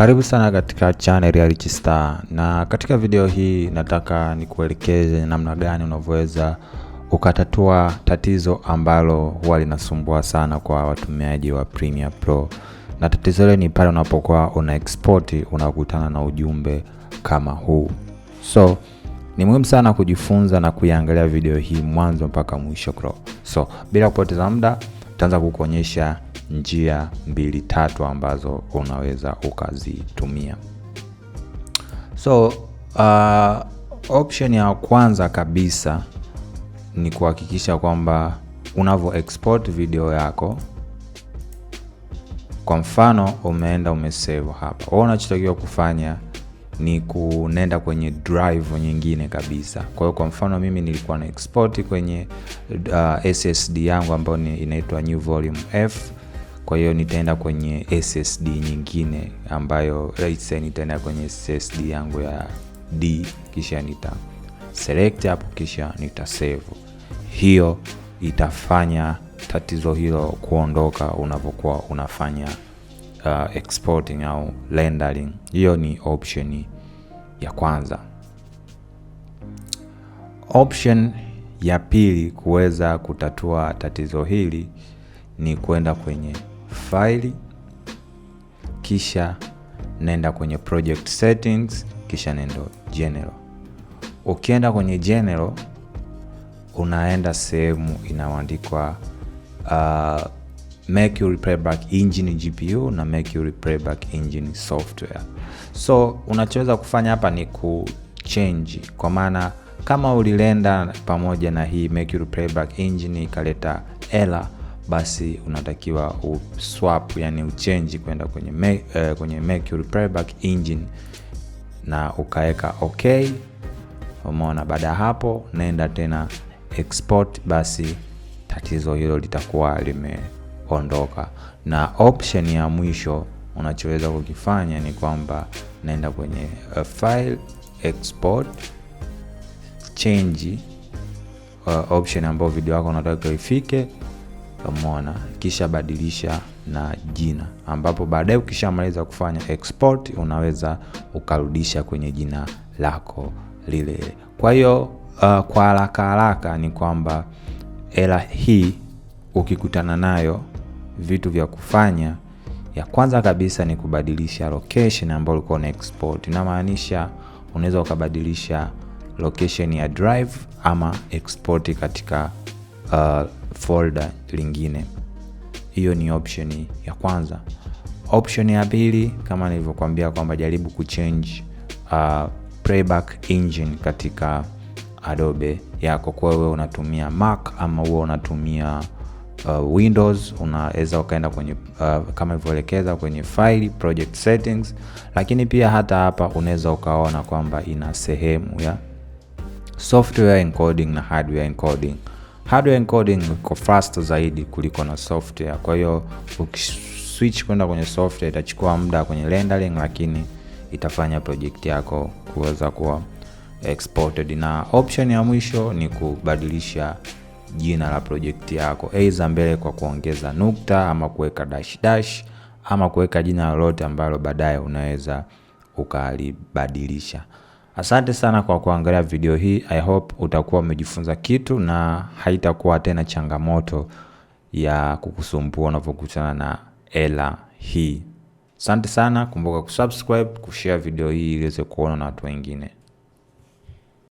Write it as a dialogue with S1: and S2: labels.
S1: Karibu sana katika channel ya Rich Star, na katika video hii nataka nikuelekeze namna gani unavyoweza ukatatua tatizo ambalo huwa linasumbua sana kwa watumiaji wa Premiere Pro. Na tatizo hilo ni pale unapokuwa una export unakutana na ujumbe kama huu. So ni muhimu sana kujifunza na kuiangalia video hii mwanzo mpaka mwisho. So bila kupoteza muda, tutaanza kukuonyesha njia 2-3 ambazo unaweza ukazitumia. So option ya kwanza kabisa ni kuhakikisha kwamba unavyo export video yako. Kwa mfano umeenda umesave hapa. Unachotakiwa kufanya ni kunenda kwenye drive nyingine kabisa. Kwa hiyo kwa mfano mimi nilikuwa na export kwenye SSD yangu ambayo inaitwa New Volume F. Kwa hiyo nitaenda kwenye SSD nyingine ambayo let's say nitaenda kwenye SSD yangu ya D, kisha nita select hapo, kisha nita save. Hiyo itafanya tatizo hilo kuondoka unapokuwa unafanya exporting au rendering. Hiyo ni option ya kwanza. Option ya pili kuweza kutatua tatizo hili ni kwenda kwenye file, kisha nenda kwenye project settings, kisha nenda general. Ukienda kwenye general unaenda sehemu inayoandikwa Mercury Playback Engine GPU na Mercury Playback Engine Software. So unachoweza kufanya hapa ni kuchange, kwa maana kama ulilenda pamoja na hii Mercury Playback Engine ikaleta error, basi unatakiwa uswap, yani uchange kwenda kwenye Mercury Playback Engine na ukaweka okay. Umeona? Baada ya hapo nenda tena export, basi tatizo hilo litakuwa limeondoka. Na option ya mwisho unachoweza kukifanya ni kwamba nenda kwenye file, export, change option ambayo video yako unataka ifike. Umeona? Kisha badilisha na jina, ambapo baadaye ukishamaliza kufanya export unaweza ukarudisha kwenye jina lako lile. Kwa hiyo kwa haraka ni kwamba error hii ukikutana nayo, vitu vya kufanya, ya kwanza kabisa ni kubadilisha location ambayo ulikuwa una export. Inamaanisha unaweza ukabadilisha location ya drive ama export katika folder lingine. Hiyo ni option ya kwanza. Option ya pili, kama nilivyokuambia kwamba jaribu kuchange playback engine katika Adobe yako. Kwa wewe unatumia Mac ama wewe unatumia Windows, unaweza ukaenda kwenye kama ilivyoelekeza kwenye file, project settings. Lakini pia hata hapa unaweza ukaona kwamba ina sehemu ya software encoding na hardware encoding. Hardware encoding iko fast zaidi kuliko na software. Kwa hiyo ukiswitch kwenda kwenye software itachukua muda kwenye rendering, lakini itafanya project yako kuweza kuwa exported. Na option ya mwisho ni kubadilisha jina la project yako, aidha mbele kwa kuongeza nukta ama kuweka dash ama kuweka jina lolote ambalo baadaye unaweza ukalibadilisha. Asante sana kwa kuangalia video hii. I hope utakuwa umejifunza kitu na haitakuwa tena changamoto ya kukusumbua unapokutana na error hii. Asante sana, kumbuka kusubscribe, kushare video hii ili iweze kuona na watu wengine.